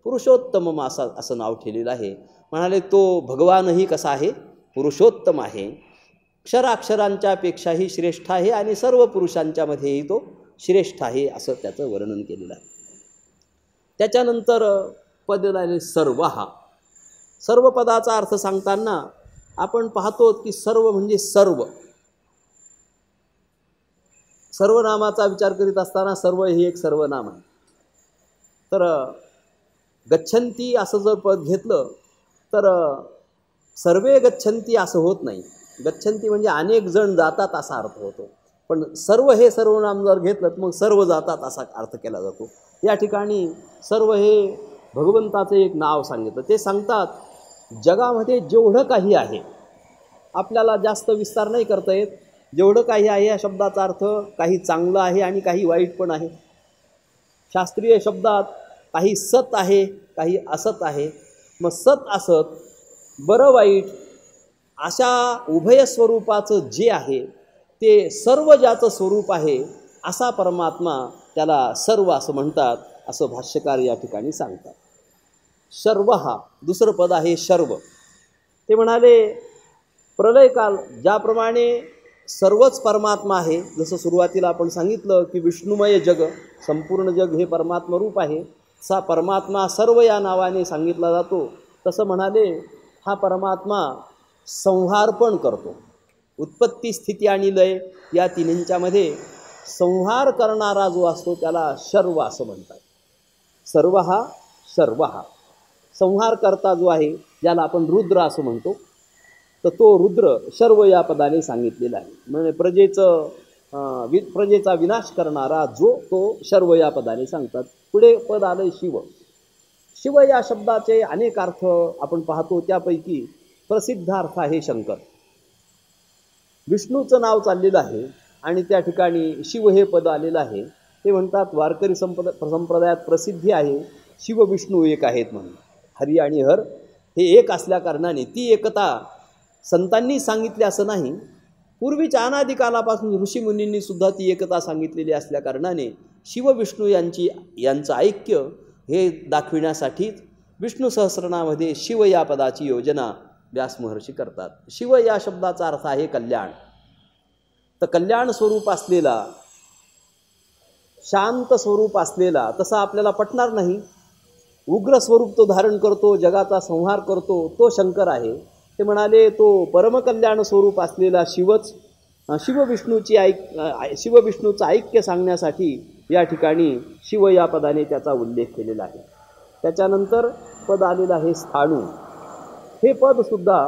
पुरुषोत्तम मास असं नाव ठेवलेलं आहे. म्हणाले तो भगवानही कसा आहे? पुरुषोत्तम आहे, अक्षरांच्या पेक्षाही श्रेष्ठ आहे आणि सर्व पुरुषांच्यामध्येही तो श्रेष्ठ आहे असं त्याचं वर्णन केलेलं आहे. त्याच्यानंतर पद आले सर्वहा. सर्व पदाचा अर्थ सांगताना आपण पाहतो की सर्व म्हणजे सर्व, सर्वनामाचा विचार करीत असताना सर्व हे एक सर्वनाम आहे. तर गच्छन्ती असं जर पद घेतलं तर सर्वे गच्छन्ती असं होत नाही. गच्छन्ती म्हणजे अनेक जण जातात असा अर्थ होतो. पण सर्व हे सर्वनाम जर घेतलं तर मग सर्व जातात असा अर्थ केला जातो. या ठिकाणी सर्व हे भगवंताचं एक नाव सांगितलं. ते सांगतात जगामध्ये जेवढं काही आहे, आपल्याला जास्त विस्तार नाही करता येत, जेवढं काही आहे या शब्दाचा अर्थ काही चांगलं आहे आणि काही वाईट पण आहे. शास्त्रीय शब्दात काही सत आहे, काही असत आहे. मग सत असत, बरं वाईट अशा उभय स्वरूपाचं जे आहे ते सर्व ज्याचं स्वरूप आहे असा परमात्मा, त्याला सर्व असं म्हणतात, असं भाष्यकार या ठिकाणी सांगतात. शर्व हा दुसरं पद आहे शर्व. ते म्हणाले प्रलयकाल ज्याप्रमाणे सर्वच परमात्मा आहे, जसं सुरुवातीला आपण सांगितलं की विष्णुमय जग, संपूर्ण जग हे परमात्मा रूप आहे, सा परमात्मा सर्व या नावाने सांगितला जातो. तसं म्हणाले हा परमात्मा संहार पण करतो. उत्पत्ती स्थिती आणि लय या तिन्हींच्यामध्ये संहार करणारा जो असतो त्याला शर्व असं म्हणतात. सर्व हा शर्व हा संहार करता जो आहे, ज्याला आपण रुद्र असं म्हणतो, तर तो रुद्र शर्व या पदाने सांगितलेला आहे. म्हणजे प्रजेचा विनाश करणारा जो, तो शर्व या पदाने सांगतात. पुढे पद आलं शिव. शिव या शब्दाचे अनेक अर्थ आपण पाहतो, त्यापैकी प्रसिद्ध अर्थ आहे शंकर. विष्णूचं नाव चाललेलं आहे आणि त्या ठिकाणी शिव हे पद आलेलं आहे. ते म्हणतात वारकरी संप्रदायात प्रसिद्धी आहे शिव विष्णू एक आहेत म्हणून. हरी आणि हर हे एक असल्या कारणाने ती एकता संतांनी सांगितली असं नाही, पूर्वीच्या अनादी कालापासून ऋषीमुनींनी सुद्धा ती एकता सांगितलेली असल्या कारणाने शिव विष्णू यांचं ऐक्य हे दाखविण्यासाठीच विष्णू सहस्रनामध्ये शिव या पदाची योजना व्यास महर्षी करतात. शिव या शब्दाचा अर्थ आहे कल्याण. तर कल्याण स्वरूप असलेला, शांत स्वरूप असलेला, तसा आपल्याला पटणार नाही, उग्र स्वरूप तो धारण करतो, जगाचा संहार करतो, तो शंकर आहे. ते म्हणाले तो परमकल्याण स्वरूप असलेला शिवच शिव विष्णूचं ऐक्य सांगण्यासाठी या ठिकाणी शिव या पदाने त्याचा उल्लेख केलेला आहे. त्याच्यानंतर पद आलेलं आहे स्थाणू. हे पदसुद्धा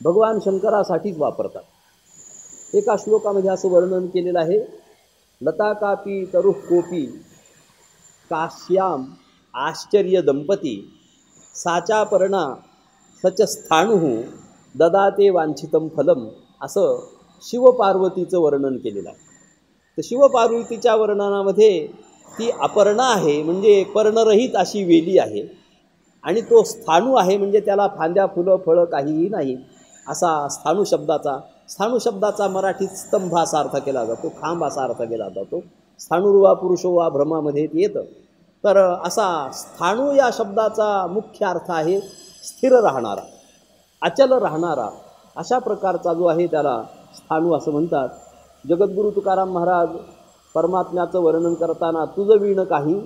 भगवान शंकरासाठीच वापरतात. एका श्लोकामध्ये असं वर्णन केलेलं आहे, लता कापी तरुः कोपी काश्याम आश्चर्य दंपती साचापर्णा सच स्थाणु ददाते वांछितम फलम, असं शिवपार्वतीचं वर्णन केलेलं आहे. तर शिवपार्वतीच्या वर्णनामध्ये ती अपर्णा आहे, म्हणजे पर्णरहित अशी वेली आहे, आणि तो स्थाणू आहे म्हणजे त्याला फांद्या फुलं फळं काहीही नाही, असा स्थाणू शब्दाचा मराठीत स्तंभ असा अर्थ केला जातो, खांब असा अर्थ केला जातो. स्थाणुर्वा पुरुषो वा भ्रमामध्ये येतं. तर असा स्थाणू या शब्दाचा मुख्य अर्थ आहे स्थिर राहणारा, अचल राहणारा, अशा प्रकारचा जो आहे त्याला स्थाणू असं म्हणतात. जगद्गुरु तुकाराम महाराज परमात्म्याचं वर्णन करताना तुझं विण काही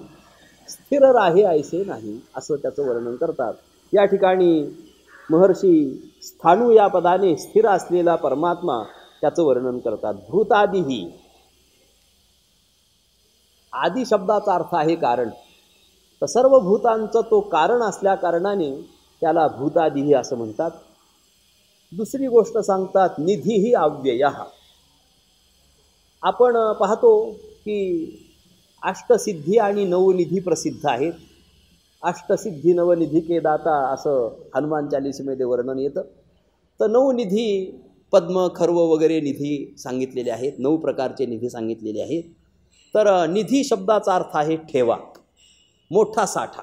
स्थिर राहे ऐसे नाही, असं त्याचं वर्णन करतात. या ठिकाणी महर्षी स्थाणू या पदाने स्थिर असलेला परमात्मा त्याचं वर्णन करतात. भूतादिही, आदी शब्दाचा अर्थ आहे कारण. तर सर्व भूतांचं तो कारण असल्या कारणाने त्याला भूतादिही असं म्हणतात. दुसरी गोष्ट सांगतात निधीही अव्ययः. आपण पाहतो की अष्टसिद्धी आणि नवनिधी प्रसिद्ध आहेत. अष्टसिद्धी नवनिधी के दाता असं हनुमान चालीसेमध्ये वर्णन येतं. तर नवनिधी पद्म खर्व वगैरे निधी सांगितलेले आहेत, 9 प्रकारचे निधी सांगितलेले आहेत. तर निधी शब्दाचा अर्थ आहे ठेवा, मोठा साठा.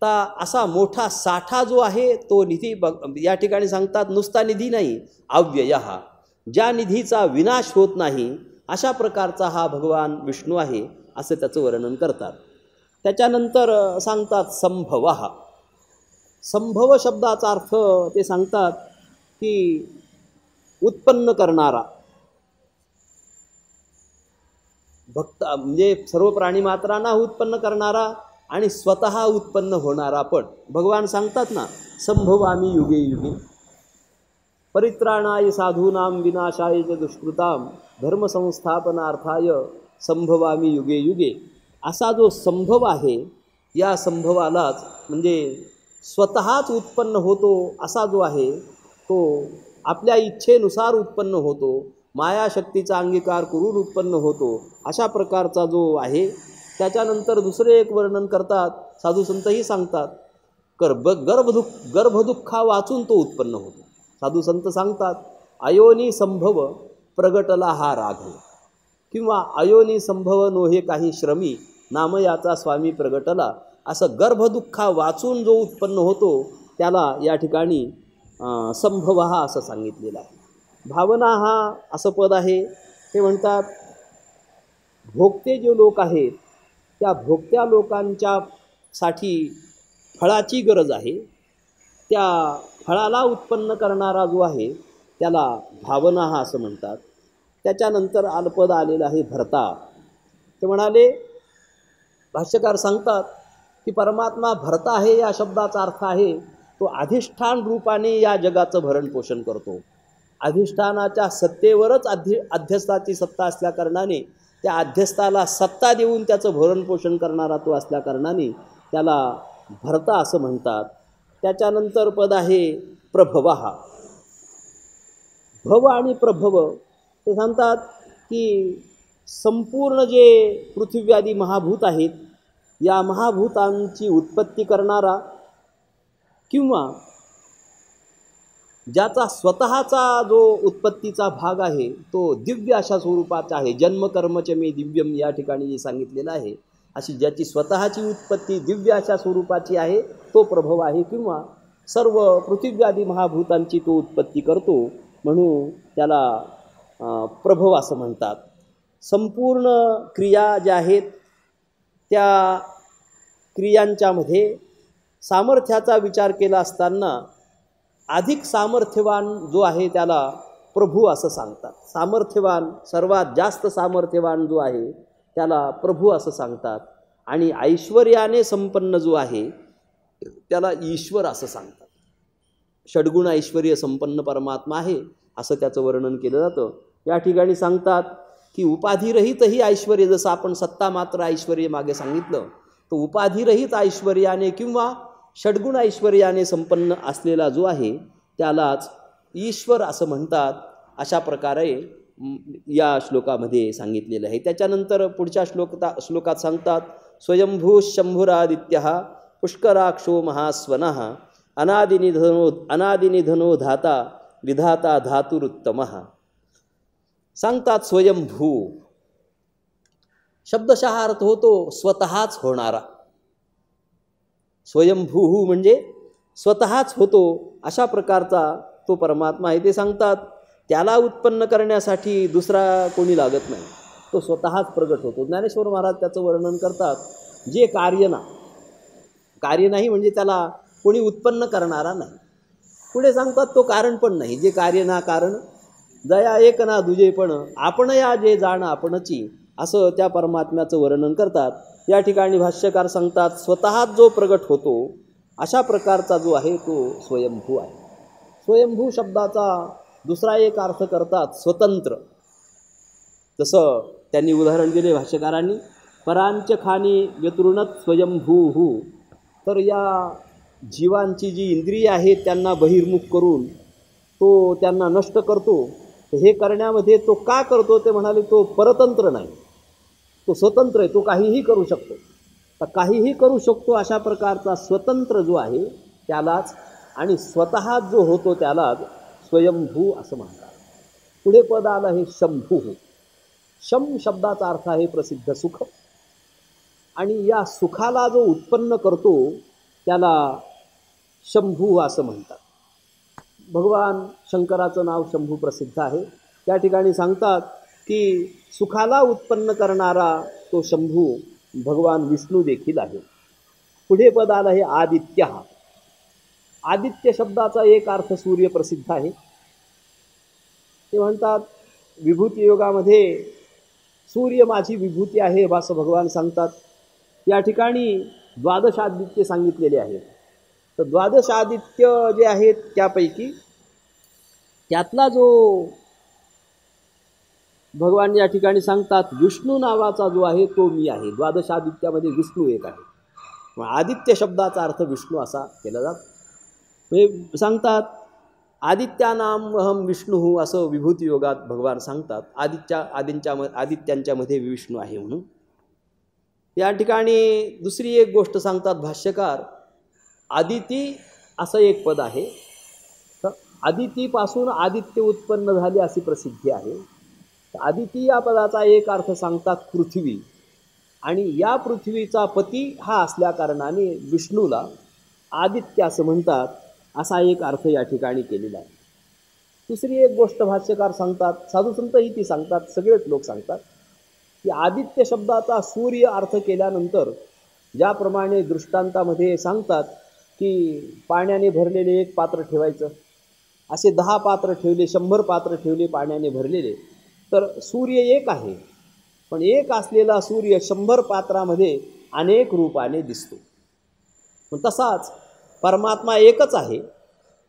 तर असा मोठा साठा जो आहे तो निधी या ठिकाणी सांगतात नुसता निधी नाही, अव्ययः, ज्या निधीचा विनाश होत नाही अशा प्रकारचा हा भगवान विष्णू आहे असं त्याचं वर्णन करतात. त्याच्यानंतर सांगतात संभवः. संभव शब्दाचा अर्थ ते सांगतात की उत्पन्न करणारा, भक्त म्हणजे सर्व प्राणीमात्रांना उत्पन्न करणारा आणि स्वतः उत्पन्न होणारा पण. भगवान सांगतात ना संभवामी युगे युगे, परित्राणाय साधूनां विनाशाय च दुष्कृतां धर्मसंस्थापनार्थाय संभवामी युगे युगे. असा जो संभव आहे, या संभवालाच म्हणजे स्वतःच उत्पन्न होतो असा जो आहे तो आपल्या इच्छेनुसार उत्पन्न होतो मायाशक्तीचा अंगीकार करून उत्पन्न होतो, अशा प्रकारचा जो आहे. त्याच्यानंतर दुसरे एक वर्णन करतात, साधू संतही सांगतात, गर्भदुःखा वाचून तो उत्पन्न होतो. साधू संत सांगतात, अयोनी संभव प्रगटला हा राघव, किंवा अयोनी संभव नोहे काही श्रमी, नाम याचा स्वामी प्रगटला. असं गर्भदुःखा वाचून जो उत्पन्न होतो त्याला या ठिकाणी संभव हा असं सांगितलेलं आहे. भावना हा असं पद आहे. ते म्हणतात, भोगते जे लोक आहेत त्या भोगत्या लोकांच्या साठी फळाची गरज आहे. त्या फळाला उत्पन्न करणारा जो आहे त्याला भावना हा असं म्हणतात. त्याच्यानंतर आलपद आलेलं आहे भरता. ते म्हणाले, भाष्यकार सांगतात की परमात्मा भरता आहे या शब्दाचा अर्थ आहे तो अधिष्ठान रूपाने या जगाचं भरण पोषण करतो. अधिष्ठानाच्या सत्तेवरच अध्यस्थाची सत्ता असल्याकारणाने त्या अध्यस्थाला सत्ता देऊन त्याचं भरण पोषण करणारा तो असल्याकारणाने त्याला भरता असं म्हणतात. त्याच्यानंतर पद आहे प्रभवः. भव आणि प्रभव ते सांगतात की संपूर्ण जे पृथ्वीआदी महाभूत आहेत या महाभूतांची उत्पत्ती करणारा, किंवा ज्याचा स्वतःचा जो उत्पत्तीचा भाग आहे तो दिव्य अशा स्वरूपाचा आहे. जन्मकर्मच मे दिव्यम या ठिकाणी जे सांगितलेलं आहे, अशी ज्याची स्वतःची उत्पत्ती दिव्य अशा स्वरूपाची आहे तो प्रभव आहे, किंवा सर्व पृथ्वीआदी महाभूतांची तो उत्पत्ती करतो म्हणून त्याला प्रभव असं म्हणतात. संपूर्ण क्रिया ज्या आहेत त्या क्रियांच्यामध्ये सामर्थ्याचा विचार केला असताना अधिक सामर्थ्यवान जो आहे त्याला प्रभू असं सांगतात. सामर्थ्यवान, सर्वात जास्त सामर्थ्यवान जो आहे त्याला प्रभू असं सांगतात. आणि ऐश्वर्याने संपन्न जो आहे त्याला ईश्वर असं सांगतात. षड्गुण ऐश्वर्य संपन्न परमात्मा आहे असं त्याचं वर्णन केलं जातं. या ठिकाणी सांगतात की उपाधिरहितही ऐश्वर्य, जसं आपण सत्ता मात्र ऐश्वर्य मागे सांगितलं, तो उपाधिरहित ऐश्वर्याने किंवा षड्गुण ऐश्वर्याने संपन्न असलेला जो आहे त्यालाच ईश्वर असं म्हणतात. अशा प्रकारे या श्लोकामध्ये सांगितलेलं आहे. त्याच्यानंतर पुढच्या श्लोकात सांगतात, स्वयंभू शंभुरादित्यः पुष्कराक्षो महास्वनः अनादिनिधनो धाता विधाता धातुरुत्तमः. सांगतात स्वयंभू शब्दशः अर्थ होतो स्वतःच होणारा. स्वयंभू म्हणजे स्वतःच होतो अशा प्रकारचा तो परमात्मा आहे. ते सांगतात त्याला उत्पन्न करण्यासाठी दुसरा कोणी लागत नाही, तो स्वतःच प्रगट होतो. ज्ञानेश्वर महाराज त्याचं वर्णन करतात, जे कार्य नाही म्हणजे त्याला कोणी उत्पन्न करणारा नाही. पुढे सांगतात तो कारण पण नाही, जे कार्य ना कारण जया एक ना दुजे पण आपण या जे जाण आपणची, असं त्या परमात्म्याचं वर्णन करतात. या ठिकाणी भाष्यकार सांगतात स्वतःच जो प्रगट होतो अशा प्रकारचा जो आहे तो स्वयंभू आहे. स्वयंभू शब्दाचा दुसरा एक अर्थ करतात स्वतंत्र. जसं त्यांनी उदाहरण दिले भाष्यकारांनी, परांच खानी व्यतृणत स्वयंभूहू. तर या जीवांची जी इंद्रिय आहेत त्यांना बहिर्मुख करून तो त्यांना नष्ट करतो. हे करण्यामध्ये तो का करतो ते म्हणाले, तो परतंत्र नाही, तो स्वतंत्र आहे, तो काहीही करू शकतो. तर काहीही करू शकतो अशा प्रकारचा स्वतंत्र जो आहे त्यालाच, आणि स्वतः जो होतो त्यालाच स्वयंभू असं म्हणतात. पुढे पद आलं आहे शंभू. शम शब्दाचा अर्थ आहे प्रसिद्ध सुख, आणि या सुखाला जो उत्पन्न करतो त्याला शंभू असं म्हणतात. भगवान शंकराचं नाव शंभू प्रसिद्ध आहे. त्या ठिकाणी सांगतात की सुखाला उत्पन्न करणारा तो शंभू भगवान विष्णू देखील आहे. पुढे पद आलं आहे आदित्य. आदित्य शब्दाचा एक अर्थ सूर्य प्रसिद्ध आहे. ते म्हणतात विभूती योगामध्ये सूर्य माझी विभूती आहे असं भगवान सांगतात. या ठिकाणी द्वादश आदित्य सांगितलेले आहेत. तर द्वादश आदित्य जे आहेत त्यापैकी त्यातला जो भगवान या ठिकाणी सांगतात विष्णू नावाचा जो आहे तो मी आहे. द्वादश आदित्यामध्ये विष्णू एक आहे. आदित्य शब्दाचा अर्थ विष्णू असा केला जातो. हे सांगतात आदित्यानाम अहम विष्णू असं विभूती योगात भगवान सांगतात. आदित्यांच्यामध्ये विष्णू आहे म्हणून. या ठिकाणी दुसरी एक गोष्ट सांगतात भाष्यकार, आदिती असं एक पद आहे. तर आदितीपासून आदित्य उत्पन्न झाले अशी प्रसिद्धी आहे. आदिती या पदाचा एक अर्थ सांगतात पृथ्वी, आणि या पृथ्वीचा पती हा असल्या कारणाने विष्णूला आदित्य असं म्हणतात, असा एक अर्थ या ठिकाणी केलेला आहे. दुसरी एक गोष्ट भाष्यकार सांगतात, साधुसंतही ती सांगतात, सगळेच लोक सांगतात की आदित्य शब्दाचा सूर्य अर्थ केल्यानंतर ज्याप्रमाणे दृष्टांतामध्ये सांगतात की पाण्याने भरलेले एक पात्र ठेवायचं, असे 10 पात्र ठेवले, 100 पात्र ठेवले पाण्याने भरलेले, तर सूर्य एक आहे, पण एक असलेला सूर्य 100 पात्रामध्ये अनेक रूपाने दिसतो. पण तसाच परमात्मा एकच आहे,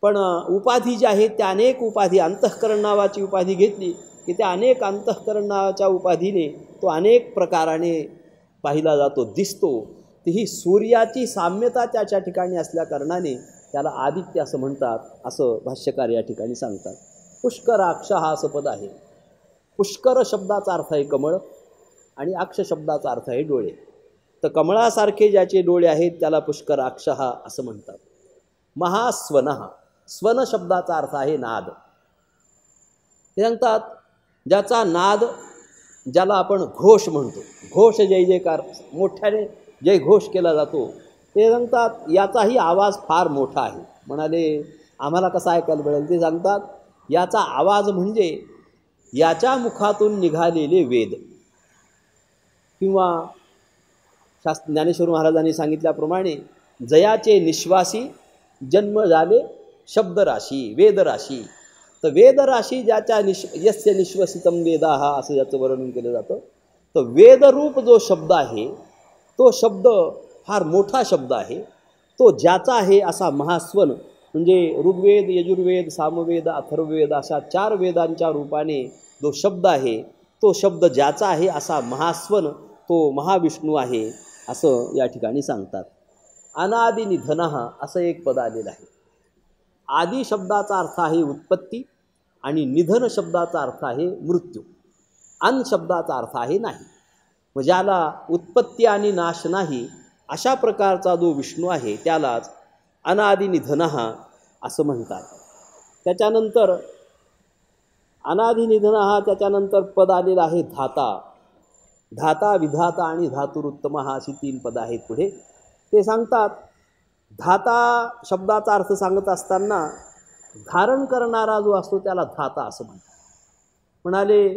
पण उपाधी ज्या आहेत त्या अनेक उपाधी, अंतःकरण नावाची उपाधी घेतली की त्या अनेक अंतःकरण नावाच्या उपाधीने तो अनेक प्रकाराने पाहिला जातो, दिसतो. ती ही सूर्याची साम्यता त्याच्या ठिकाणी असल्या कारणाने त्याला आदित्य असं म्हणतात, असं भाष्यकार या ठिकाणी सांगतात. पुष्कराक्ष हा असं पद आहे. पुष्कर शब्दाचा अर्थ आहे कमळ, आणि अक्ष शब्दाचा अर्थ आहे डोळे. तर कमळासारखे ज्याचे डोळे आहेत त्याला पुष्कराक्ष हा असं म्हणतात. महास्वन, स्वन शब्दाचा अर्थ आहे नाद. ते सांगतात ज्याचा नाद, ज्याला आपण घोष म्हणतो, घोष जय जयकार, मोठ्याने जय घोष केला जातो, ते सांगतात याचाही आवाज फार मोठा आहे. म्हणाले आम्हाला कसा ऐकायला मिळेल? ते सांगतात याचा आवाज म्हणजे याच्या मुखातून निघालेले वेद, किंवा ज्ञानेश्वर महाराजांनी सांगितल्याप्रमाणे जयाचे निश्वासी जन्म झाले शब्दराशी, वेदराशी. तर वेदराशी ज्याच्या यस्य निश्वसितम वेदा हा असं ज्याचं वर्णन केलं जातं. तर वेदरूप जो शब्द आहे तो शब्द फार मोठा शब्द आहे. तो ज्याचा आहे असा महास्वन, म्हणजे ऋग्वेद, यजुर्वेद, सामवेद, अथर्ववेद अशा 4 वेदांच्या रूपाने जो शब्द आहे तो शब्द ज्याचा आहे असा महास्वन तो महाविष्णू आहे, असं या ठिकाणी सांगतात. अनादि निधनः असं एक पद आलेलं आहे. आदी शब्दाचा अर्थ आहे उत्पत्ती, आणि निधन शब्दाचा अर्थ आहे मृत्यू. अन शब्दाचा अर्थ आहे नाही. मग ज्याला उत्पत्ती आणि नाश नाही अशा प्रकारचा जो विष्णू आहे त्यालाच अनादि निधनः असं म्हणतात. त्याच्यानंतर अनादि निधनः, त्याच्यानंतर पद आलेलं आहे धाता. धाता, विधाता आणि धातुरुत्तम अशी 3 पदं आहेत पुढे. ते सांगतात धाता शब्दाचा अर्थ सांगत असताना धारण करणारा जो असतो त्याला धाता असं म्हणतात. म्हणाले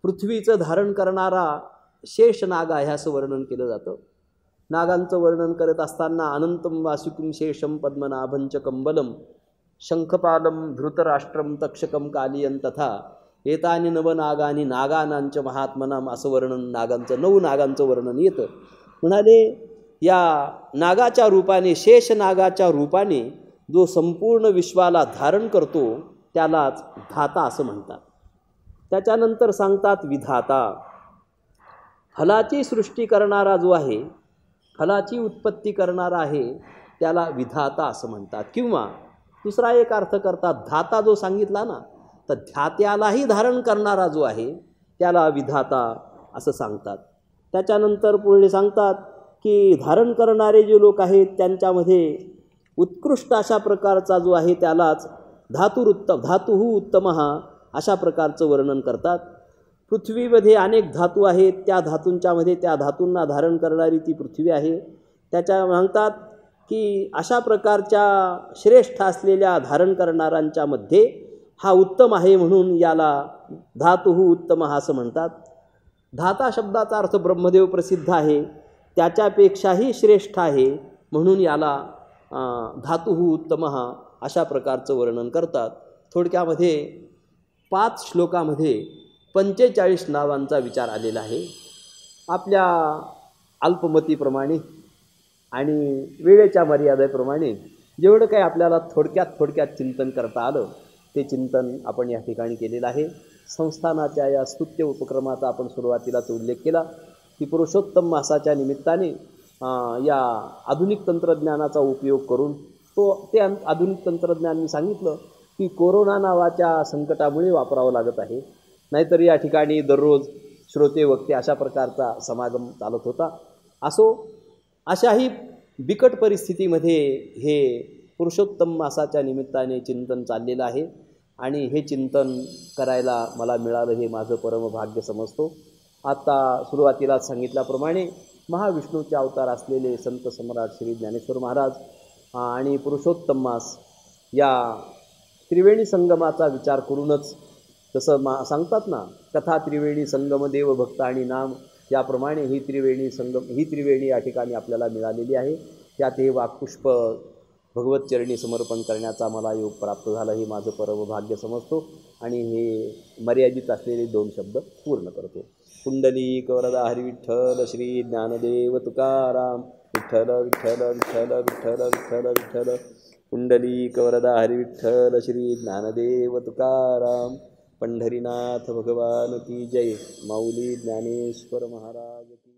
पृथ्वीचं धारण करणारा शेष नाग आहे असं वर्णन केलं जातं. नागांचं वर्णन करत असताना अनंतम वासुकिं शेषम पद्मनाभंच कंबलम शंखपालम धृतराष्ट्रम तक्षकम कालियन तथा एतानि नवनागानी नागानांच महात्मनाम असं वर्णन, नागांचं 9 नागांचं वर्णन येतं. म्हणाले या नागाच्या रूपाने, शेष नागाच्या रूपाने जो संपूर्ण विश्वाला धारण करतो त्यालाच धाता असं म्हणतात. त्याच्यानंतर सांगतात विधाता. फलाची सृष्टी करणारा जो आहे, फलाची उत्पत्ती करणारा आहे त्याला विधाता असं म्हणतात. किंवा दुसरा एक अर्थ करतात, धाता जो सांगितला ना, तर ध्यात्यालाही धारण करणारा जो आहे त्याला विधाता असं सांगतात. त्याच्यानंतर पुढे सांगतात की धारण करणारे जे लोक आहेत त्यांच्यामध्ये उत्कृष्ट अशा प्रकारचा जो आहे त्यालाच धातुः उत्तमः अशा प्रकारचं वर्णन करतात. पृथ्वीमध्ये अनेक धातू आहेत, त्या धातूंच्यामध्ये त्या धातूंना धारण करणारी ती पृथ्वी आहे. त्याच्या म्हणतात की अशा प्रकारच्या श्रेष्ठ असलेल्या धारण करणाऱ्यांच्या मध्ये हा उत्तम आहे, म्हणून याला धातुः उत्तमः असं म्हणतात. धाता शब्दाचा अर्थ ब्रह्मदेव प्रसिद्ध आहे, त्याच्यापेक्षाही श्रेष्ठ आहे, म्हणून याला धातुः उत्तमः अशा प्रकारचं वर्णन करतात. थोडक्यामध्ये 5 श्लोकामध्ये 45 नावांचा विचार आलेला आहे. आपल्या अल्पमतीप्रमाणे आणि वेळेच्या मर्यादेप्रमाणे जेवढं काही आपल्याला थोडक्यात चिंतन करता आलं ते चिंतन आपण या ठिकाणी केलेलं आहे. संस्थानाच्या या स्तुत्य उपक्रमाचा आपण सुरुवातीलाच उल्लेख केला की पुरुषोत्तम मासाच्या निमित्ताने या आधुनिक तंत्रज्ञानाचा उपयोग करून ते आधुनिक तंत्रज्ञान मी सांगितलं की कोरोना नावाच्या संकटामुळे वापरावं लागत आहे. नाहीतर या ठिकाणी दररोज श्रोते वक्ते अशा प्रकारचा समागम चालत होता. असो, अशाही बिकट परिस्थितीमध्ये हे पुरुषोत्तम मासाच्या निमित्ताने चिंतन चाललेलं आहे आणि हे चिंतन करायला मला मिळालं हे माझं परमभाग्य समजतो. आत्ता सुरुवातीलाच सांगितल्याप्रमाणे महाविष्णूचे अवतार असलेले संत सम्राट श्री ज्ञानेश्वर महाराज आणि पुरुषोत्तम मास या त्रिवेणी संगमाचा विचार करूनच, तसं सांगतात ना, कथा त्रिवेणी संगम देव भक्त आणि नाम, याप्रमाणे ही त्रिवेणी या ठिकाणी आपल्याला मिळालेली आहे. त्यात हे वाक्पुष्प भगवतचरणी समर्पण करण्याचा मला योग प्राप्त झाला हे माझं परमभाग्य समजतो आणि हे मर्यादित असलेले 2 शब्द पूर्ण करतो. पुंडलिक वरदा हरी विठ्ठल श्री ज्ञानदेव तुकाराम विठ्ठल विठ्ठल विठ्ठल विठ्ठल विठ्ठल विठ्ठल. पुंडलिक वरदा हरी विठ्ठल श्री ज्ञानदेव तुकाराम. पंढरीनाथ भगवान की जय. माऊली ज्ञानेश्वर महाराज की